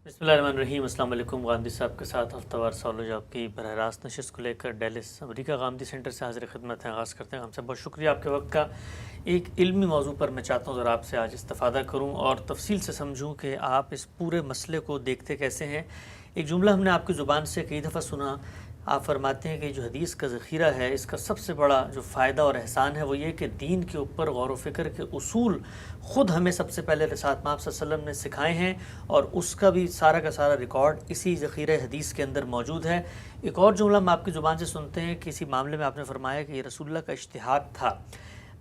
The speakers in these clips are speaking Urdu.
بسم اللہ الرحمن الرحیم۔ السلام علیکم۔ غامدی صاحب کے ساتھ ہفتہ وار سالوج آپ کی براہ راست نشست کو لے کر ڈیلس امریکہ غامدی سینٹر سے حاضر خدمت ہیں۔ آغاز کرتے ہیں۔ ہم سے بہت شکریہ آپ کے وقت کا۔ ایک علمی موضوع پر میں چاہتا ہوں ذرا آپ سے آج استفادہ کروں اور تفصیل سے سمجھوں کہ آپ اس پورے مسئلے کو دیکھتے کیسے ہیں۔ ایک جملہ ہم نے آپ کی زبان سے کئی دفعہ سنا، آپ فرماتے ہیں کہ جو حدیث کا ذخیرہ ہے اس کا سب سے بڑا جو فائدہ اور احسان ہے وہ یہ کہ دین کے اوپر غور و فکر کے اصول خود ہمیں سب سے پہلے رسالت مآب صلی اللہ علیہ وسلم نے سکھائے ہیں، اور اس کا بھی سارا کا سارا ریکارڈ اسی ذخیرہ حدیث کے اندر موجود ہے۔ ایک اور جملہ ہم آپ کی زبان سے سنتے ہیں کہ اسی معاملے میں آپ نے فرمایا کہ یہ رسول اللہ کا اجتہاد تھا۔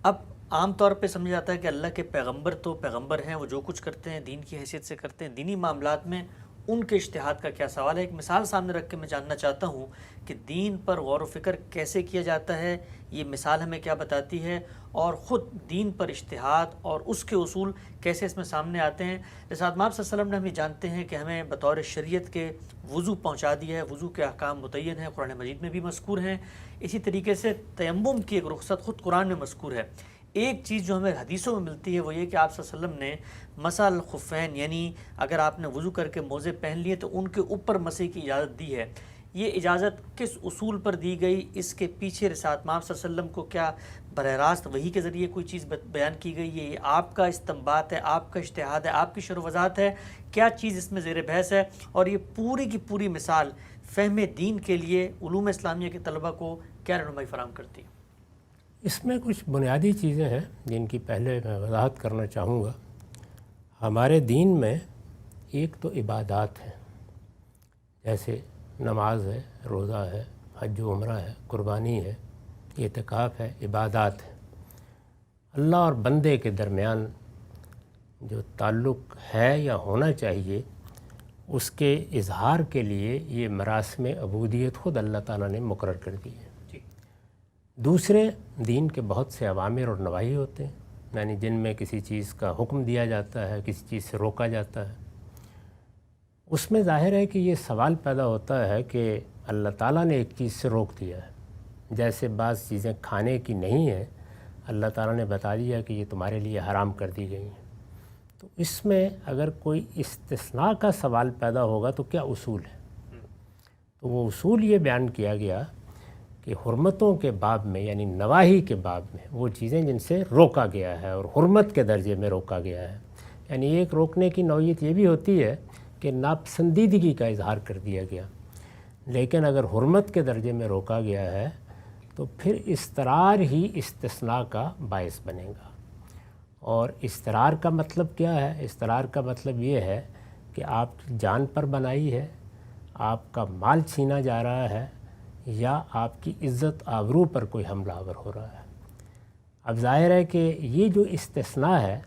اب عام طور پہ سمجھا جاتا ہے کہ اللہ کے پیغمبر تو پیغمبر ہیں، وہ جو کچھ کرتے ہیں دین کی حیثیت سے کرتے ہیں، دینی معاملات میں ان کے اجتہاد کا کیا سوال ہے۔ ایک مثال سامنے رکھ کے میں جاننا چاہتا ہوں کہ دین پر غور و فکر کیسے کیا جاتا ہے، یہ مثال ہمیں کیا بتاتی ہے، اور خود دین پر اجتہاد اور اس کے اصول کیسے اس میں سامنے آتے ہیں۔ رسالت مآب صلی اللہ علیہ وسلم نے ہم یہ جانتے ہیں کہ ہمیں بطور شریعت کے وضو پہنچا دیا ہے، وضو کے احکام متعین ہیں، قرآن مجید میں بھی مذکور ہیں۔ اسی طریقے سے تیمم کی ایک رخصت خود قرآن میں مذکور ہے۔ ایک چیز جو ہمیں حدیثوں میں ملتی ہے وہ یہ کہ آپ صلی اللہ علیہ وسلم نے مسح الخفین، یعنی اگر آپ نے وضو کر کے موزے پہن لیے تو ان کے اوپر مسح کی اجازت دی ہے۔ یہ اجازت کس اصول پر دی گئی، اس کے پیچھے رسالت مآب صلی اللہ علیہ وسلم کو کیا براہ راست وحی کے ذریعے کوئی چیز بیان کی گئی ہے، یہ آپ کا استنباط ہے، آپ کا اجتہاد ہے، آپ کی شرح و وضاحت ہے، کیا چیز اس میں زیر بحث ہے، اور یہ پوری کی پوری مثال فہم دین کے لیے علوم اسلامیہ کے طلبہ کو کیا رہنمائی فراہم کرتی ہے؟ اس میں کچھ بنیادی چیزیں ہیں جن کی پہلے میں وضاحت کرنا چاہوں گا۔ ہمارے دین میں ایک تو عبادات ہیں، جیسے نماز ہے، روزہ ہے، حج و عمرہ ہے، قربانی ہے، اعتکاف ہے، عبادات ہے۔ اللہ اور بندے کے درمیان جو تعلق ہے یا ہونا چاہیے، اس کے اظہار کے لیے یہ مراسم عبودیت خود اللہ تعالیٰ نے مقرر کر دی ہے۔ دوسرے دین کے بہت سے اوامر اور نواہی ہوتے ہیں، یعنی جن میں کسی چیز کا حکم دیا جاتا ہے، کسی چیز سے روکا جاتا ہے۔ اس میں ظاہر ہے کہ یہ سوال پیدا ہوتا ہے کہ اللہ تعالیٰ نے ایک چیز سے روک دیا ہے، جیسے بعض چیزیں کھانے کی نہیں ہیں، اللہ تعالیٰ نے بتا دیا کہ یہ تمہارے لیے حرام کر دی گئی ہیں۔ تو اس میں اگر کوئی استثناء کا سوال پیدا ہوگا تو کیا اصول ہے؟ تو وہ اصول یہ بیان کیا گیا کہ حرمتوں کے باب میں، یعنی نواہی کے باب میں، وہ چیزیں جن سے روکا گیا ہے اور حرمت کے درجے میں روکا گیا ہے، یعنی ایک روکنے کی نوعیت یہ بھی ہوتی ہے کہ ناپسندیدگی کا اظہار کر دیا گیا، لیکن اگر حرمت کے درجے میں روکا گیا ہے تو پھر اضطرار ہی استثناء کا باعث بنے گا۔ اور اضطرار کا مطلب کیا ہے؟ اضطرار کا مطلب یہ ہے کہ آپ کی جان پر بنائی ہے، آپ کا مال چھینا جا رہا ہے، یا آپ کی عزت آبرو پر کوئی حملہ آور ہو رہا ہے۔ اب ظاہر ہے کہ یہ جو استثناء ہے،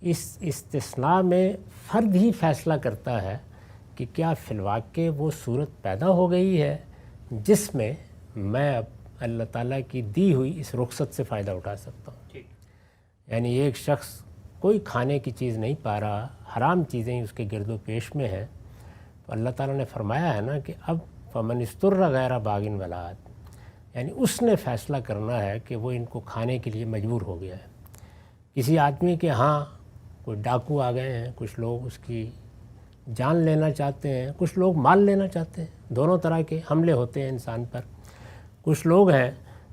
اس استثناء میں فرد ہی فیصلہ کرتا ہے کہ کیا فی الواقع وہ صورت پیدا ہو گئی ہے جس میں میں اب اللہ تعالیٰ کی دی ہوئی اس رخصت سے فائدہ اٹھا سکتا ہوں۔ یعنی ایک شخص کوئی کھانے کی چیز نہیں پا رہا، حرام چیزیں اس کے گرد و پیش میں ہیں، تو اللہ تعالیٰ نے فرمایا ہے نا کہ اب فمن استر غیر باغ ولا عاد، یعنی اس نے فیصلہ کرنا ہے کہ وہ ان کو کھانے کے لیے مجبور ہو گیا ہے۔ کسی آدمی کے ہاں کوئی ڈاکو آ گئے ہیں، کچھ لوگ اس کی جان لینا چاہتے ہیں، کچھ لوگ مال لینا چاہتے ہیں، دونوں طرح کے حملے ہوتے ہیں انسان پر۔ کچھ لوگ ہیں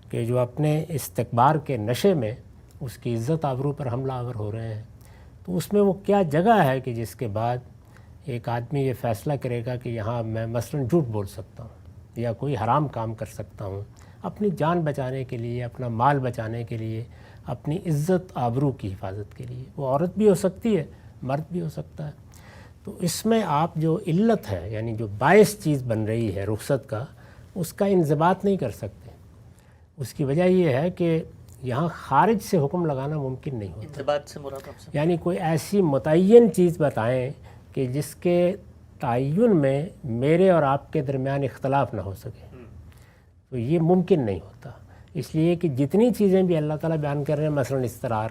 کہ جو اپنے استکبار کے نشے میں اس کی عزت آبرو پر حملہ آور ہو رہے ہیں۔ تو اس میں وہ کیا جگہ ہے کہ جس کے بعد ایک آدمی یہ فیصلہ کرے گا کہ یہاں میں مثلاً جھوٹ بول سکتا ہوں یا کوئی حرام کام کر سکتا ہوں اپنی جان بچانے کے لیے، اپنا مال بچانے کے لیے، اپنی عزت آبرو کی حفاظت کے لیے۔ وہ عورت بھی ہو سکتی ہے، مرد بھی ہو سکتا ہے۔ تو اس میں آپ جو علت ہے، یعنی جو باعث چیز بن رہی ہے رخصت کا، اس کا انضباط نہیں کر سکتے۔ اس کی وجہ یہ ہے کہ یہاں خارج سے حکم لگانا ممکن نہیں ہوتا۔ انضباط سے مراد آپ سے یعنی کوئی ایسی متعین چیز بتائیں کہ جس کے تعین میں میرے اور آپ کے درمیان اختلاف نہ ہو سکے، تو یہ ممکن نہیں ہوتا۔ اس لیے کہ جتنی چیزیں بھی اللہ تعالیٰ بیان کر رہے ہیں، مثلاً اضطرار،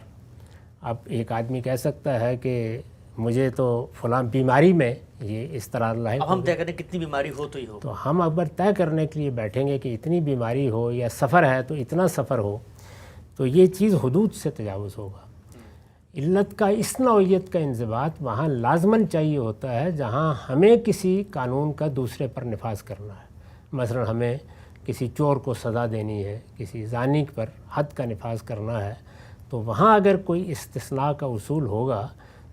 اب ایک آدمی کہہ سکتا ہے کہ مجھے تو فلاں بیماری میں یہ اضطرار لاحق اب ہم طے کریں کتنی بیماری ہو تو ہی ہو، تو ہم اگر طے کرنے کے لیے بیٹھیں گے کہ اتنی بیماری ہو یا سفر ہے تو اتنا سفر ہو، تو یہ چیز حدود سے تجاوز ہوگا۔ علت کا اس نوعیت کا انضباط وہاں لازماً چاہیے ہوتا ہے جہاں ہمیں کسی قانون کا دوسرے پر نفاذ کرنا ہے. مثلا ہمیں کسی چور کو سزا دینی ہے، کسی زانی پر حد کا نفاذ کرنا ہے، تو وہاں اگر کوئی استثناء کا اصول ہوگا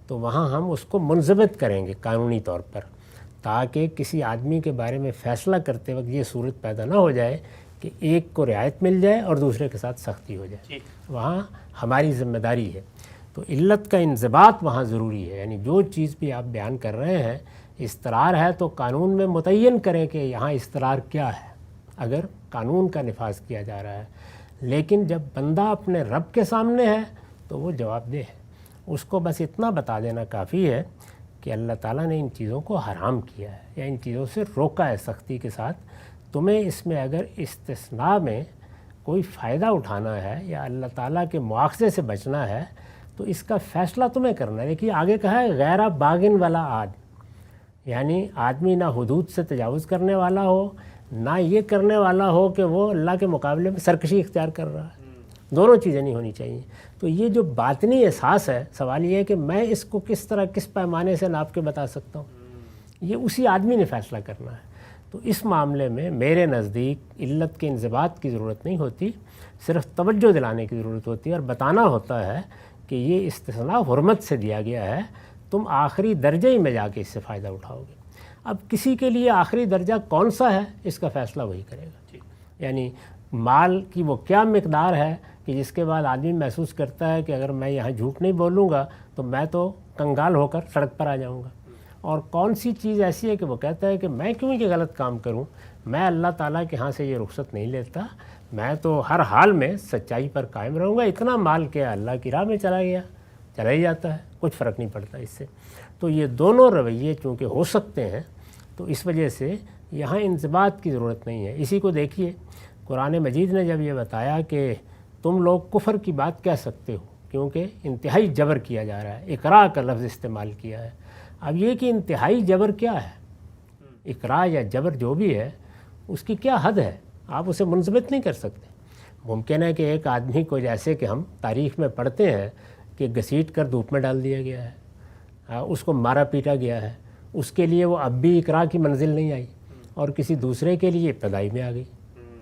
تو وہاں ہم اس کو منضبط کریں گے قانونی طور پر، تاکہ کسی آدمی کے بارے میں فیصلہ کرتے وقت یہ صورت پیدا نہ ہو جائے کہ ایک کو رعایت مل جائے اور دوسرے کے ساتھ سختی ہو جائے. وہاں ہماری ذمہ داری ہے. تو علت کا انضباط وہاں ضروری ہے. یعنی جو چیز بھی آپ بیان کر رہے ہیں، اضطرار ہے تو قانون میں متعین کریں کہ یہاں اضطرار کیا ہے اگر قانون کا نفاذ کیا جا رہا ہے. لیکن جب بندہ اپنے رب کے سامنے ہے تو وہ جواب دہ ہے. اس کو بس اتنا بتا دینا کافی ہے کہ اللہ تعالیٰ نے ان چیزوں کو حرام کیا ہے یا ان چیزوں سے روکا ہے سختی کے ساتھ. تمہیں اس میں اگر استثناء میں کوئی فائدہ اٹھانا ہے یا اللہ تعالیٰ کے مواخذے سے بچنا ہے تو اس کا فیصلہ تمہیں کرنا ہے. دیکھیے آگے کہا ہے غیر باغن والا عاد، یعنی آدمی نہ حدود سے تجاوز کرنے والا ہو، نہ یہ کرنے والا ہو کہ وہ اللہ کے مقابلے میں سرکشی اختیار کر رہا ہے. دونوں چیزیں نہیں ہونی چاہیے. تو یہ جو باطنی احساس ہے، سوال یہ ہے کہ میں اس کو کس طرح کس پیمانے سے ناپ کے بتا سکتا ہوں، یہ اسی آدمی نے فیصلہ کرنا ہے. تو اس معاملے میں میرے نزدیک علت کے انضباط کی ضرورت نہیں ہوتی، صرف توجہ دلانے کی ضرورت ہوتی ہے اور بتانا ہوتا ہے کہ یہ استثناء حرمت سے دیا گیا ہے، تم آخری درجے ہی میں جا کے اس سے فائدہ اٹھاؤ گے. اب کسی کے لیے آخری درجہ کون سا ہے اس کا فیصلہ وہی کرے گا. یعنی مال کی وہ کیا مقدار ہے کہ جس کے بعد آدمی محسوس کرتا ہے کہ اگر میں یہاں جھوٹ نہیں بولوں گا تو میں تو کنگال ہو کر سڑک پر آ جاؤں گا. اور کون سی چیز ایسی ہے کہ وہ کہتا ہے کہ میں کیوں یہ غلط کام کروں، میں اللہ تعالیٰ کے ہاں سے یہ رخصت نہیں لیتا، میں تو ہر حال میں سچائی پر قائم رہوں گا. اتنا مال کیا اللہ کی راہ میں چلا گیا، چلا ہی جاتا ہے، کچھ فرق نہیں پڑتا اس سے. تو یہ دونوں رویے چونکہ ہو سکتے ہیں تو اس وجہ سے یہاں انضباط کی ضرورت نہیں ہے. اسی کو دیکھیے قرآن مجید نے جب یہ بتایا کہ تم لوگ کفر کی بات کہہ سکتے ہو کیونکہ انتہائی جبر کیا جا رہا ہے، اقراء کا لفظ استعمال کیا ہے. اب یہ کہ انتہائی جبر کیا ہے، اقراء یا جبر جو بھی ہے اس کی کیا حد ہے، آپ اسے منضبط نہیں کر سکتے. ممکن ہے کہ ایک آدمی کو جیسے کہ ہم تاریخ میں پڑھتے ہیں کہ گھسیٹ کر دھوپ میں ڈال دیا گیا ہے، اس کو مارا پیٹا گیا ہے، اس کے لیے وہ اب بھی اقراء کی منزل نہیں آئی اور کسی دوسرے کے لیے ابتدائی میں آ گئی.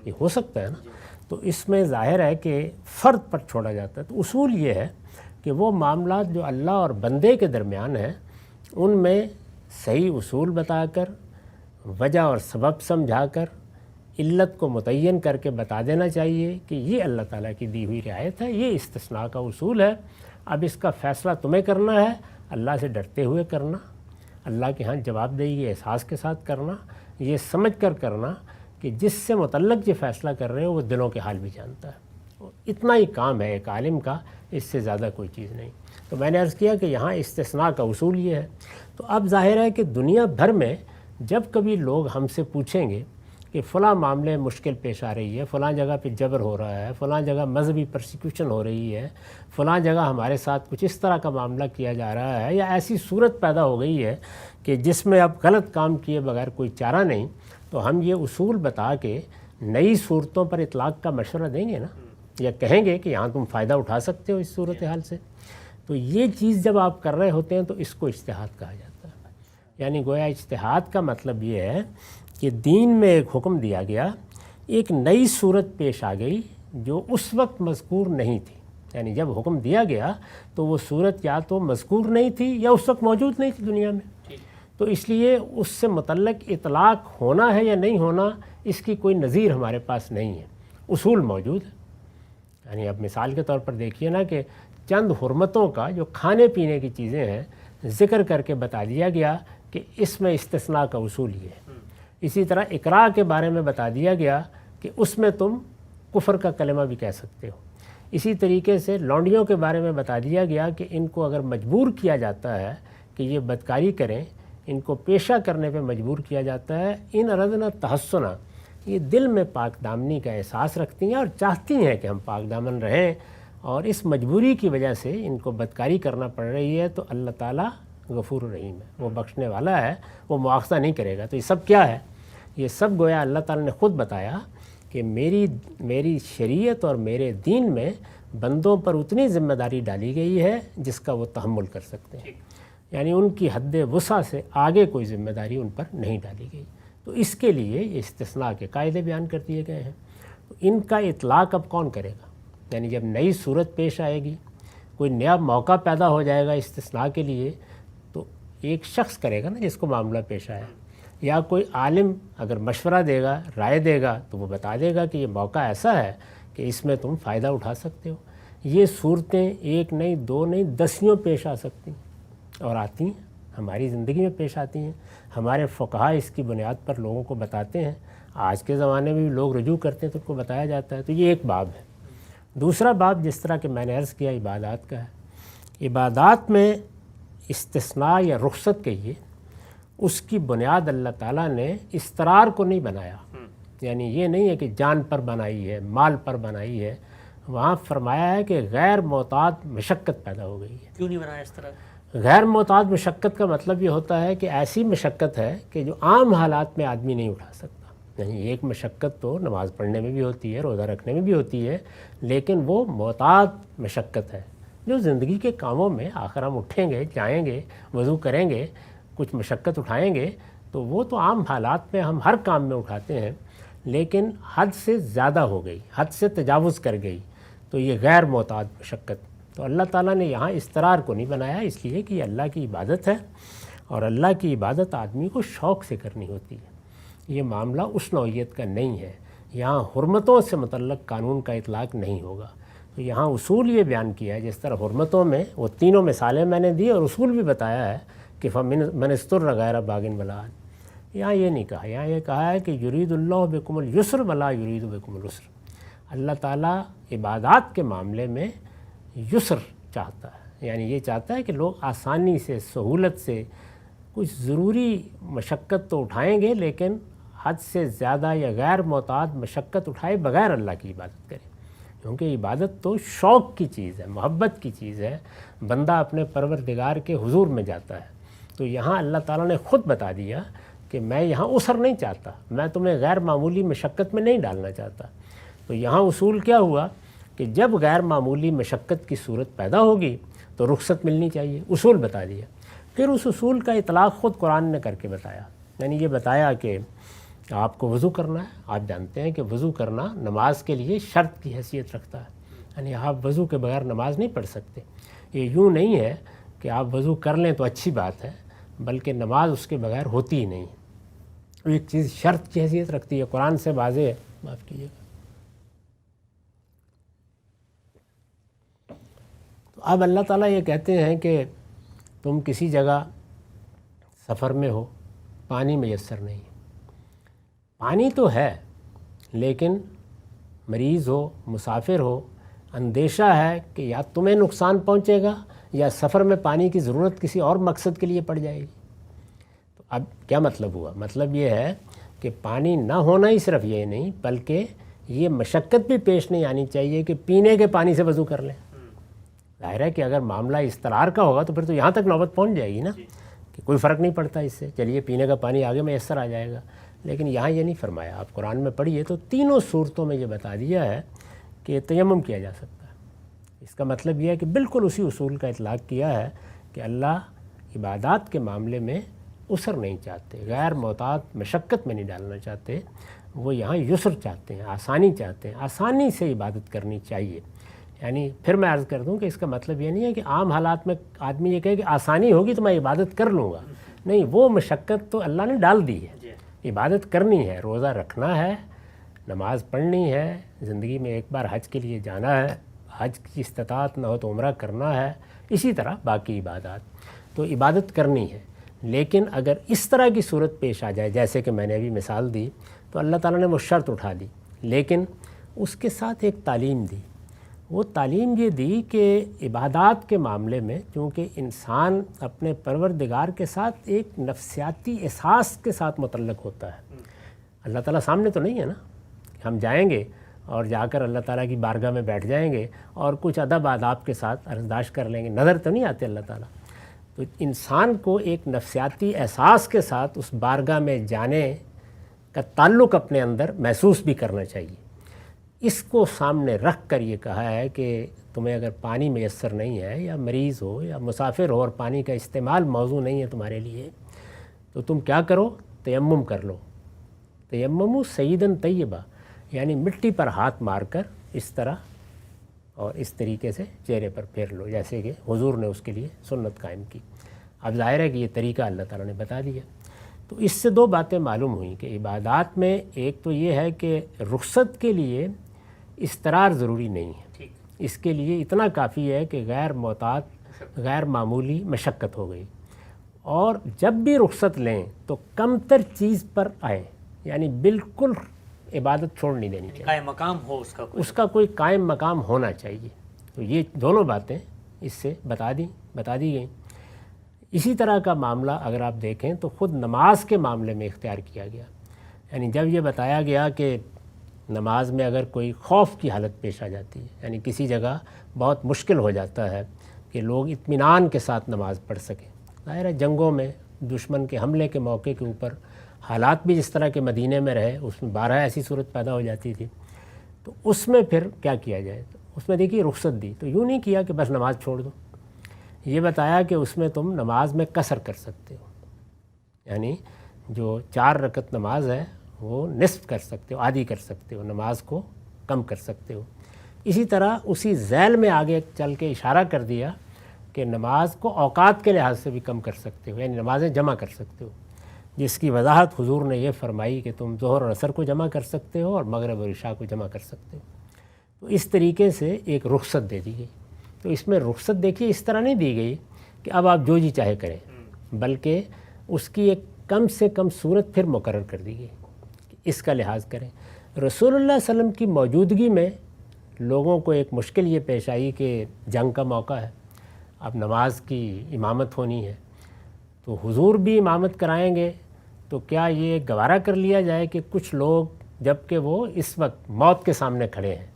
یہ ہو سکتا ہے نا. تو اس میں ظاہر ہے کہ فرد پر چھوڑا جاتا ہے. تو اصول یہ ہے کہ وہ معاملات جو اللہ اور بندے کے درمیان ہیں ان میں صحیح اصول بتا کر، وجہ اور سبب سمجھا کر، علت کو متعین کر کے بتا دینا چاہیے کہ یہ اللہ تعالیٰ کی دی ہوئی رعایت ہے، یہ استثناء کا اصول ہے. اب اس کا فیصلہ تمہیں کرنا ہے، اللہ سے ڈرتے ہوئے کرنا، اللہ کے ہاں جواب دہی احساس کے ساتھ کرنا، یہ سمجھ کر کرنا کہ جس سے متعلق یہ فیصلہ کر رہے ہو وہ دلوں کے حال بھی جانتا ہے. اتنا ہی کام ہے ایک عالم کا، اس سے زیادہ کوئی چیز نہیں. تو میں نے عرض کیا کہ یہاں استثناء کا اصول یہ ہے. تو اب ظاہر ہے کہ دنیا بھر میں جب کبھی لوگ ہم سے پوچھیں گے کہ فلاں معاملے مشکل پیش آ رہی ہے، فلاں جگہ پہ جبر ہو رہا ہے، فلاں جگہ مذہبی پرسیکیوشن ہو رہی ہے، فلاں جگہ ہمارے ساتھ کچھ اس طرح کا معاملہ کیا جا رہا ہے، یا ایسی صورت پیدا ہو گئی ہے کہ جس میں اب غلط کام کیے بغیر کوئی چارہ نہیں، تو ہم یہ اصول بتا کے نئی صورتوں پر اطلاق کا مشورہ دیں گے نا، یا کہیں گے کہ یہاں تم فائدہ اٹھا سکتے ہو اس صورتحال سے. تو یہ چیز جب آپ کر رہے ہوتے ہیں تو اس کو اجتہاد کہا جاتا ہے. یعنی گویا اجتہاد کا مطلب یہ ہے کہ دین میں ایک حکم دیا گیا، ایک نئی صورت پیش آ گئی جو اس وقت مذکور نہیں تھی. یعنی جب حکم دیا گیا تو وہ صورت یا تو مذکور نہیں تھی یا اس وقت موجود نہیں تھی دنیا میں. تو اس لیے اس سے متعلق اطلاق ہونا ہے یا نہیں ہونا اس کی کوئی نظیر ہمارے پاس نہیں ہے. اصول موجود ہے. یعنی اب مثال کے طور پر دیکھیے نا کہ چند حرمتوں کا جو کھانے پینے کی چیزیں ہیں ذکر کر کے بتا دیا گیا کہ اس میں استثناء کا اصول یہ ہے. اسی طرح اقراء کے بارے میں بتا دیا گیا کہ اس میں تم کفر کا کلمہ بھی کہہ سکتے ہو. اسی طریقے سے لونڈیوں کے بارے میں بتا دیا گیا کہ ان کو اگر مجبور کیا جاتا ہے کہ یہ بدکاری کریں، ان کو پیشہ کرنے پہ مجبور کیا جاتا ہے، ان اردنا تحسنا، یہ دل میں پاک دامنی کا احساس رکھتی ہیں اور چاہتی ہیں کہ ہم پاک دامن رہیں، اور اس مجبوری کی وجہ سے ان کو بدکاری کرنا پڑ رہی ہے. تو اللہ تعالیٰ غفور الرحیم ہے، وہ بخشنے والا ہے، وہ مواخذہ نہیں کرے گا. تو یہ سب کیا ہے؟ یہ سب گویا اللہ تعالیٰ نے خود بتایا کہ میری شریعت اور میرے دین میں بندوں پر اتنی ذمہ داری ڈالی گئی ہے جس کا وہ تحمل کر سکتے ہیں، یعنی ان کی حد وسع سے آگے کوئی ذمہ داری ان پر نہیں ڈالی گئی۔ تو اس کے لیے یہ استثناء کے قاعدے بیان کر دیے گئے ہیں۔ تو ان کا اطلاق اب کون کرے گا؟ یعنی جب نئی صورت پیش آئے گی، کوئی نیا موقع پیدا ہو جائے گا استثناء کے لیے، تو ایک شخص کرے گا نا جس کو معاملہ پیش آیا، یا کوئی عالم اگر مشورہ دے گا، رائے دے گا، تو وہ بتا دے گا کہ یہ موقع ایسا ہے کہ اس میں تم فائدہ اٹھا سکتے ہو۔ یہ صورتیں ایک نہیں، دو نہیں، دسیوں پیش آ سکتی ہیں اور آتی ہیں، ہماری زندگی میں پیش آتی ہیں۔ ہمارے فقہاء اس کی بنیاد پر لوگوں کو بتاتے ہیں، آج کے زمانے میں بھی لوگ رجوع کرتے ہیں تو ان کو بتایا جاتا ہے۔ تو یہ ایک باب ہے۔ دوسرا باب جس طرح کہ میں نے عرض کیا عبادات کا ہے۔ عبادات میں استثناء یا رخصت کہیے، اس کی بنیاد اللہ تعالیٰ نے استرار کو نہیں بنایا، یعنی یہ نہیں ہے کہ جان پر بنائی ہے، مال پر بنائی ہے۔ وہاں فرمایا ہے کہ غیر محتاط مشقت پیدا ہو گئی ہے۔ کیوں نہیں بنایا اس طرح؟ غیر محتاط مشقت کا مطلب یہ ہوتا ہے کہ ایسی مشقت ہے کہ جو عام حالات میں آدمی نہیں اٹھا سکتا۔ نہیں، ایک مشقت تو نماز پڑھنے میں بھی ہوتی ہے، روزہ رکھنے میں بھی ہوتی ہے، لیکن وہ محتاط مشقت ہے جو زندگی کے کاموں میں آخر ہم اٹھیں گے، جائیں گے، وضو کریں گے، کچھ مشقت اٹھائیں گے، تو وہ تو عام حالات میں ہم ہر کام میں اٹھاتے ہیں، لیکن حد سے زیادہ ہو گئی، حد سے تجاوز کر گئی، تو یہ غیر محتاط مشقت۔ تو اللہ تعالیٰ نے یہاں استرار کو نہیں بنایا، اس لیے کہ یہ اللہ کی عبادت ہے، اور اللہ کی عبادت آدمی کو شوق سے کرنی ہوتی ہے۔ یہ معاملہ اس نوعیت کا نہیں ہے، یہاں حرمتوں سے متعلق قانون کا اطلاق نہیں ہوگا۔ تو یہاں اصول یہ بیان کیا ہے، جس طرح حرمتوں میں وہ تینوں مثالیں میں نے دی اور اصول بھی بتایا ہے کہ من استر غیر باغ ولا عاد۔ یہاں یہ نہیں کہا، یہاں یہ کہا ہے کہ یرید اللہ بکم الیسر ولا یرید بکم العسر۔ اللہ تعالیٰ عبادات کے معاملے میں یسر چاہتا ہے، یعنی یہ چاہتا ہے کہ لوگ آسانی سے، سہولت سے، کچھ ضروری مشقت تو اٹھائیں گے لیکن حد سے زیادہ یا غیر محتاط مشقت اٹھائے بغیر اللہ کی عبادت کریں، کیونکہ عبادت تو شوق کی چیز ہے، محبت کی چیز ہے، بندہ اپنے پروردگار کے حضور میں جاتا ہے۔ تو یہاں اللہ تعالیٰ نے خود بتا دیا کہ میں یہاں عسر نہیں چاہتا، میں تمہیں غیر معمولی مشقت میں نہیں ڈالنا چاہتا۔ تو یہاں اصول کیا ہوا کہ جب غیر معمولی مشقت کی صورت پیدا ہوگی تو رخصت ملنی چاہیے، اصول بتا دیا۔ پھر اس اصول کا اطلاق خود قرآن نے کر کے بتایا، یعنی یہ بتایا کہ آپ کو وضو کرنا ہے۔ آپ جانتے ہیں کہ وضو کرنا نماز کے لیے شرط کی حیثیت رکھتا ہے، یعنی آپ وضو کے بغیر نماز نہیں پڑھ سکتے۔ یہ یوں نہیں ہے کہ آپ وضو کر لیں تو اچھی بات ہے، بلکہ نماز اس کے بغیر ہوتی ہی نہیں۔ ایک چیز شرط کی حیثیت رکھتی ہے، قرآن سے واضح ہے، معاف کیجیے گا۔ تو اب اللہ تعالیٰ یہ کہتے ہیں کہ تم کسی جگہ سفر میں ہو، پانی میسر نہیں، پانی تو ہے لیکن مریض ہو، مسافر ہو، اندیشہ ہے کہ یا تمہیں نقصان پہنچے گا یا سفر میں پانی کی ضرورت کسی اور مقصد کے لیے پڑ جائے گی۔ تو اب کیا مطلب ہوا؟ مطلب یہ ہے کہ پانی نہ ہونا ہی صرف یہ نہیں، بلکہ یہ مشقت بھی پیش نہیں آنی چاہیے کہ پینے کے پانی سے وضو کر لیں۔ ظاہر ہے کہ اگر معاملہ استرار کا ہوگا تو پھر تو یہاں تک نوبت پہنچ جائے گی نا کہ کوئی فرق نہیں پڑتا اس سے، چلیے پینے کا پانی آگے میسر آ جائے گا، لیکن یہاں یہ نہیں فرمایا۔ آپ قرآن میں پڑھیے تو تینوں صورتوں میں یہ بتا دیا ہے کہ تیمم کیا جا سکتا ہے۔ اس کا مطلب یہ ہے کہ بالکل اسی اصول کا اطلاق کیا ہے کہ اللہ عبادات کے معاملے میں عسر نہیں چاہتے، غیر محتاط مشقت میں نہیں ڈالنا چاہتے، وہ یہاں یسر چاہتے ہیں، آسانی چاہتے ہیں، آسانی سے عبادت کرنی چاہیے۔ یعنی پھر میں عرض کر دوں کہ اس کا مطلب یہ نہیں ہے کہ عام حالات میں آدمی یہ کہے کہ آسانی ہوگی تو میں عبادت کر لوں گا، نہیں، وہ مشقت تو اللہ نے ڈال دی ہے۔ عبادت کرنی ہے، روزہ رکھنا ہے، نماز پڑھنی ہے، زندگی میں ایک بار حج کے لیے جانا ہے، حج کی استطاعت نہ ہو تو عمرہ کرنا ہے، اسی طرح باقی عبادات تو عبادت کرنی ہے۔ لیکن اگر اس طرح کی صورت پیش آ جائے جیسے کہ میں نے ابھی مثال دی، تو اللہ تعالیٰ نے وہ شرط اٹھا دی، لیکن اس کے ساتھ ایک تعلیم دی۔ وہ تعلیم یہ دی کہ عبادات کے معاملے میں چونکہ انسان اپنے پروردگار کے ساتھ ایک نفسیاتی احساس کے ساتھ متعلق ہوتا ہے، اللہ تعالیٰ سامنے تو نہیں ہے نا، ہم جائیں گے اور جا کر اللہ تعالیٰ کی بارگاہ میں بیٹھ جائیں گے اور کچھ ادب آداب کے ساتھ عرضداشت کر لیں گے، نظر تو نہیں آتے اللہ تعالیٰ۔ تو انسان کو ایک نفسیاتی احساس کے ساتھ اس بارگاہ میں جانے کا تعلق اپنے اندر محسوس بھی کرنا چاہیے۔ اس کو سامنے رکھ کر یہ کہا ہے کہ تمہیں اگر پانی میسر نہیں ہے یا مریض ہو یا مسافر ہو اور پانی کا استعمال موضوع نہیں ہے تمہارے لیے، تو تم کیا کرو، تیمم کر لو۔ تیمم سیدن طیبہ، یعنی مٹی پر ہاتھ مار کر اس طرح اور اس طریقے سے چہرے پر پھیر لو، جیسے کہ حضور نے اس کے لیے سنت قائم کی۔ اب ظاہر ہے کہ یہ طریقہ اللہ تعالیٰ نے بتا دیا۔ تو اس سے دو باتیں معلوم ہوئیں کہ عبادات میں ایک تو یہ ہے کہ رخصت کے لیے استرار ضروری نہیں ہے، اس کے لیے اتنا کافی ہے کہ غیر معتاد غیر معمولی مشقت ہو گئی، اور جب بھی رخصت لیں تو کم تر چیز پر آئیں، یعنی بالکل عبادت چھوڑ نہیں دینی چاہیے، قائم مقام ہو اس کا کوئی قائم مقام ہونا چاہیے۔ تو یہ دونوں باتیں اس سے بتا دی گئیں۔ اسی طرح کا معاملہ اگر آپ دیکھیں تو خود نماز کے معاملے میں اختیار کیا گیا، یعنی جب یہ بتایا گیا کہ نماز میں اگر کوئی خوف کی حالت پیش آ جاتی ہے، یعنی کسی جگہ بہت مشکل ہو جاتا ہے کہ لوگ اطمینان کے ساتھ نماز پڑھ سکیں، ظاہر ہے جنگوں میں دشمن کے حملے کے موقع کے اوپر حالات بھی جس طرح کے مدینے میں رہے، اس میں 12 ایسی صورت پیدا ہو جاتی تھی، تو اس میں پھر کیا کیا جائے؟ تو اس میں دیکھیے رخصت دی، تو یوں نہیں کیا کہ بس نماز چھوڑ دو، یہ بتایا کہ اس میں تم نماز میں قصر کر سکتے ہو، یعنی جو 4 رکعت نماز ہے وہ نصف کر سکتے ہو، آدھی کر سکتے ہو، نماز کو کم کر سکتے ہو۔ اسی طرح اسی ذیل میں آگے چل کے اشارہ کر دیا کہ نماز کو اوقات کے لحاظ سے بھی کم کر سکتے ہو، یعنی نمازیں جمع کر سکتے ہو، جس کی وضاحت حضور نے یہ فرمائی کہ تم ظہر اور عصر کو جمع کر سکتے ہو اور مغرب اور عشاء کو جمع کر سکتے ہو۔ تو اس طریقے سے ایک رخصت دے دی گئی۔ تو اس میں رخصت دیکھیے اس طرح نہیں دی گئی کہ اب آپ جو جی چاہے کریں، بلکہ اس کی ایک کم سے کم صورت پھر مقرر کر دی گئی کہ اس کا لحاظ کریں۔ رسول اللہ صلی اللہ علیہ وسلم کی موجودگی میں لوگوں کو ایک مشکل یہ پیش آئی کہ جنگ کا موقع ہے، اب نماز کی امامت ہونی ہے، تو حضور بھی امامت کرائیں گے، تو کیا یہ گوارا کر لیا جائے کہ کچھ لوگ جب کہ وہ اس وقت موت کے سامنے کھڑے ہیں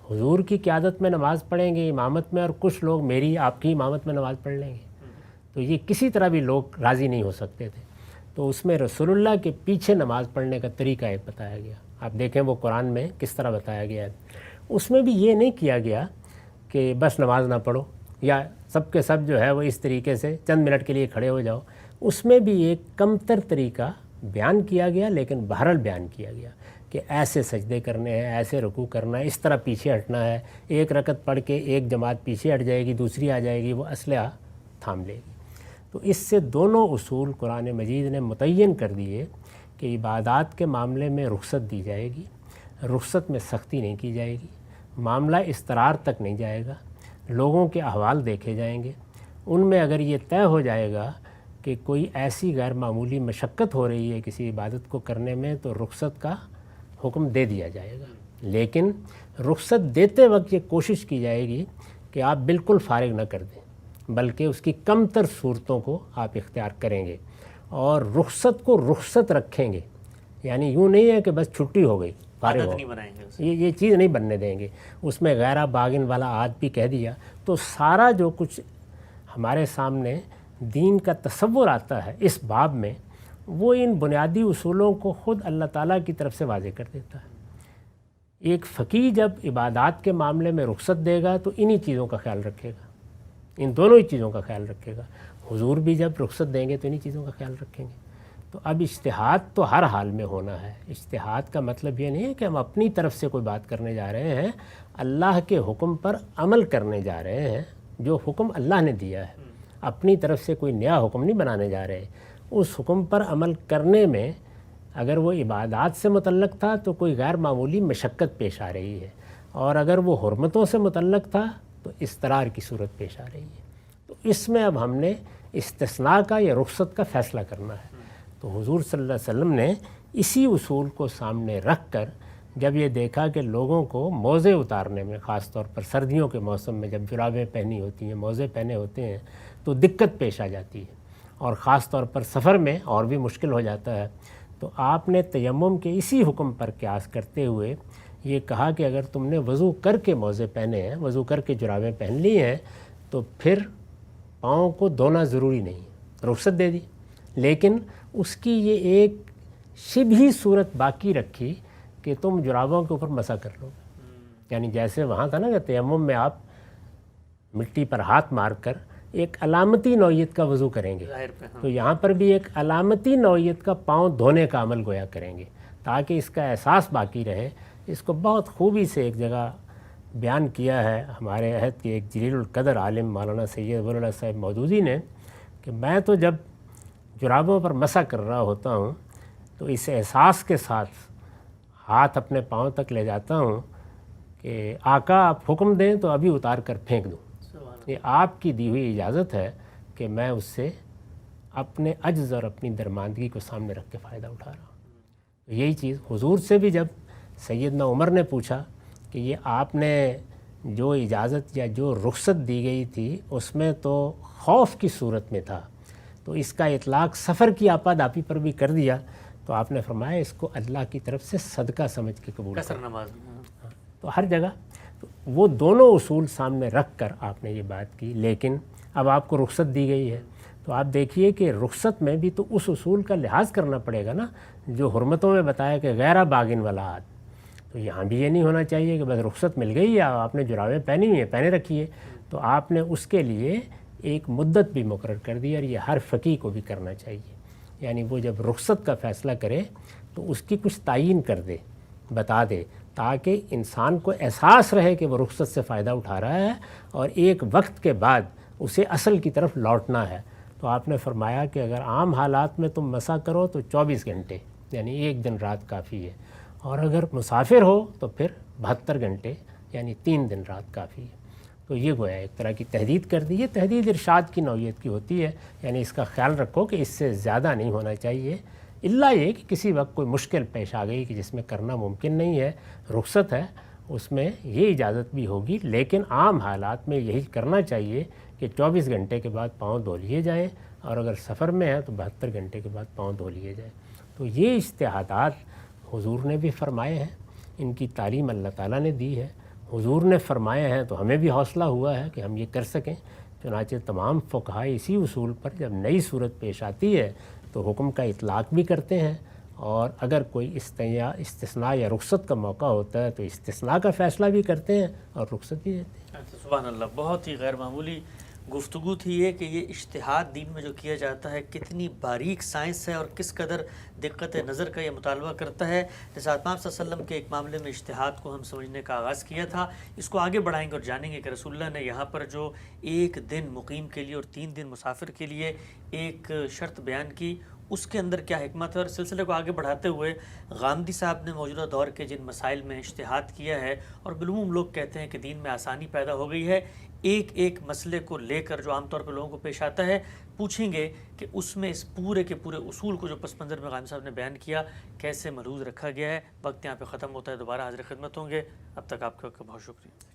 حضور کی قیادت میں نماز پڑھیں گے امامت میں، اور کچھ لوگ میری آپ کی امامت میں نماز پڑھ لیں گے؟ تو یہ کسی طرح بھی لوگ راضی نہیں ہو سکتے تھے۔ تو اس میں رسول اللہ کے پیچھے نماز پڑھنے کا طریقہ ایک بتایا گیا، آپ دیکھیں وہ قرآن میں کس طرح بتایا گیا ہے۔ اس میں بھی یہ نہیں کیا گیا کہ بس نماز نہ پڑھو یا سب کے سب جو ہے وہ اس طریقے سے چند منٹ کے لیے کھڑے ہو جاؤ، اس میں بھی ایک کم تر طریقہ بیان کیا گیا، لیکن بہرحال بیان کیا گیا کہ ایسے سجدے کرنے ہیں، ایسے رکوع کرنا ہے، اس طرح پیچھے ہٹنا ہے، ایک رکعت پڑھ کے ایک جماعت پیچھے ہٹ جائے گی، دوسری آ جائے گی، وہ اسلحہ تھام لے گی۔ تو اس سے دونوں اصول قرآن مجید نے متعین کر دیے کہ عبادات کے معاملے میں رخصت دی جائے گی، رخصت میں سختی نہیں کی جائے گی، معاملہ استرار تک نہیں جائے گا، لوگوں کے احوال دیکھے جائیں گے، ان میں اگر یہ طے ہو جائے گا کہ کوئی ایسی غیر معمولی مشقت ہو رہی ہے کسی عبادت کو کرنے میں، تو رخصت کا حکم دے دیا جائے گا، لیکن رخصت دیتے وقت یہ کوشش کی جائے گی کہ آپ بالکل فارغ نہ کر دیں، بلکہ اس کی کم تر صورتوں کو آپ اختیار کریں گے، اور رخصت کو رخصت رکھیں گے، یعنی یوں نہیں ہے کہ بس چھٹی ہو گئی فارغ ہو، یہ چیز نہیں بننے دیں گے۔ اس میں غیرہ باغن والا عاد بھی کہہ دیا، تو سارا جو کچھ ہمارے سامنے دین کا تصور آتا ہے اس باب میں، وہ ان بنیادی اصولوں کو خود اللہ تعالیٰ کی طرف سے واضح کر دیتا ہے۔ ایک فقیہ جب عبادات کے معاملے میں رخصت دے گا تو انہی چیزوں کا خیال رکھے گا، ان دونوں ہی چیزوں کا خیال رکھے گا۔ حضور بھی جب رخصت دیں گے تو انہی چیزوں کا خیال رکھیں گے۔ تو اب اجتہاد تو ہر حال میں ہونا ہے۔ اجتہاد کا مطلب یہ نہیں ہے کہ ہم اپنی طرف سے کوئی بات کرنے جا رہے ہیں، اللہ کے حکم پر عمل کرنے جا رہے ہیں، جو حکم اللہ نے دیا ہے، اپنی طرف سے کوئی نیا حکم نہیں بنانے جا رہے۔ اس حکم پر عمل کرنے میں اگر وہ عبادات سے متعلق تھا تو کوئی غیر معمولی مشقت پیش آ رہی ہے، اور اگر وہ حرمتوں سے متعلق تھا تو استرار کی صورت پیش آ رہی ہے۔ تو اس میں اب ہم نے استثناء کا یا رخصت کا فیصلہ کرنا ہے۔ تو حضور صلی اللہ علیہ وسلم نے اسی اصول کو سامنے رکھ کر جب یہ دیکھا کہ لوگوں کو موزے اتارنے میں، خاص طور پر سردیوں کے موسم میں جب جرابیں پہنی ہوتی ہیں، موزے پہنے ہوتے ہیں، تو دقت پیش آ جاتی ہے، اور خاص طور پر سفر میں اور بھی مشکل ہو جاتا ہے، تو آپ نے تیمم کے اسی حکم پر قیاس کرتے ہوئے یہ کہا کہ اگر تم نے وضو کر کے موزے پہنے ہیں، وضو کر کے جرابیں پہن لی ہیں، تو پھر پاؤں کو دھونا ضروری نہیں، رخصت دے دی، لیکن اس کی یہ ایک شبہی صورت باقی رکھی کہ تم جرابوں کے اوپر مسح کر لو، یعنی جیسے وہاں تھا نا کہ تیمم میں آپ مٹی پر ہاتھ مار کر ایک علامتی نوعیت کا وضو کریں گے، ظاہر پہ، ہاں۔ تو یہاں پر بھی ایک علامتی نوعیت کا پاؤں دھونے کا عمل گویا کریں گے تاکہ اس کا احساس باقی رہے۔ اس کو بہت خوبی سے ایک جگہ بیان کیا ہے ہمارے عہد کے ایک جلیل القدر عالم مولانا سید ولی اللہ صاحب مودودی نے کہ میں تو جب جرابوں پر مسح کر رہا ہوتا ہوں تو اس احساس کے ساتھ ہاتھ اپنے پاؤں تک لے جاتا ہوں کہ آقا آپ حکم دیں تو ابھی اتار کر پھینک دوں، یہ آپ کی دی ہوئی اجازت ہے کہ میں اس سے اپنے عجز اور اپنی درماندگی کو سامنے رکھ کے فائدہ اٹھا رہا ہوں۔ یہی چیز حضور سے بھی جب سیدنا عمر نے پوچھا کہ یہ آپ نے جو اجازت یا جو رخصت دی گئی تھی اس میں تو خوف کی صورت میں تھا، تو اس کا اطلاق سفر کی آپاداپی پر بھی کر دیا، تو آپ نے فرمایا اس کو اللہ کی طرف سے صدقہ سمجھ کے قبول قصر نماز میں، ہاں۔ تو ہر جگہ وہ دونوں اصول سامنے رکھ کر آپ نے یہ بات کی، لیکن اب آپ کو رخصت دی گئی ہے تو آپ دیکھیے کہ رخصت میں بھی تو اس اصول کا لحاظ کرنا پڑے گا نا جو حرمتوں میں بتایا کہ غیرہ باغن ولا عاد، تو یہاں بھی یہ نہیں ہونا چاہیے کہ بس رخصت مل گئی یا آپ نے جرابیں پہنی ہوئی ہیں پہنے رکھیے، تو آپ نے اس کے لیے ایک مدت بھی مقرر کر دی اور یہ ہر فقیہ کو بھی کرنا چاہیے، یعنی وہ جب رخصت کا فیصلہ کرے تو اس کی کچھ تعیین کر دے، بتا دے، تاکہ انسان کو احساس رہے کہ وہ رخصت سے فائدہ اٹھا رہا ہے اور ایک وقت کے بعد اسے اصل کی طرف لوٹنا ہے۔ تو آپ نے فرمایا کہ اگر عام حالات میں تم مسح کرو تو 24 گھنٹے یعنی ایک دن رات کافی ہے، اور اگر مسافر ہو تو پھر 72 گھنٹے یعنی 3 دن رات کافی ہے۔ تو یہ گویا ایک طرح کی تحدید کر دی، یہ تحدید ارشاد کی نوعیت کی ہوتی ہے، یعنی اس کا خیال رکھو کہ اس سے زیادہ نہیں ہونا چاہیے، الا یہ کہ کسی وقت کوئی مشکل پیش آ گئی کہ جس میں کرنا ممکن نہیں ہے، رخصت ہے، اس میں یہ اجازت بھی ہوگی، لیکن عام حالات میں یہی کرنا چاہیے کہ 24 گھنٹے کے بعد پاؤں دھو لیے جائیں، اور اگر سفر میں ہے تو 72 گھنٹے کے بعد پاؤں دھو لیے جائیں۔ تو یہ اجتہادات حضور نے بھی فرمائے ہیں، ان کی تعلیم اللہ تعالیٰ نے دی ہے، حضور نے فرمائے ہیں تو ہمیں بھی حوصلہ ہوا ہے کہ ہم یہ کر سکیں۔ چنانچہ تمام فقہاء اسی اصول پر جب نئی صورت پیش آتی ہے تو حکم کا اطلاق بھی کرتے ہیں، اور اگر کوئی استثناء یا رخصت کا موقع ہوتا ہے تو استثناء کا فیصلہ بھی کرتے ہیں اور رخصت بھی دیتے ہیں۔ سبحان اللہ، بہت ہی غیر معمولی گفتگو تھی یہ کہ یہ اجتہاد دین میں جو کیا جاتا ہے کتنی باریک سائنس ہے اور کس قدر دقت نظر کا یہ مطالبہ کرتا ہے۔ جیسے آپ صلی اللہ علیہ وسلم کے ایک معاملے میں اجتہاد کو ہم سمجھنے کا آغاز کیا تھا، اس کو آگے بڑھائیں گے اور جانیں گے کہ رسول اللہ نے یہاں پر جو ایک دن مقیم کے لیے اور 3 دن مسافر کے لیے ایک شرط بیان کی، اس کے اندر کیا حکمت ہے۔ اور سلسلے کو آگے بڑھاتے ہوئے غامدی صاحب نے موجودہ دور کے جن مسائل میں اجتہاد کیا ہے، اور بالعموم لوگ کہتے ہیں کہ دین میں آسانی پیدا ہو گئی ہے، ایک ایک مسئلے کو لے کر جو عام طور پہ لوگوں کو پیش آتا ہے، پوچھیں گے کہ اس میں اس پورے کے پورے اصول کو جو پس منظر میں غامدی صاحب نے بیان کیا کیسے ملحوظ رکھا گیا ہے۔ وقت یہاں پہ ختم ہوتا ہے، دوبارہ حاضر خدمت ہوں گے، اب تک آپ کا بہت شکریہ۔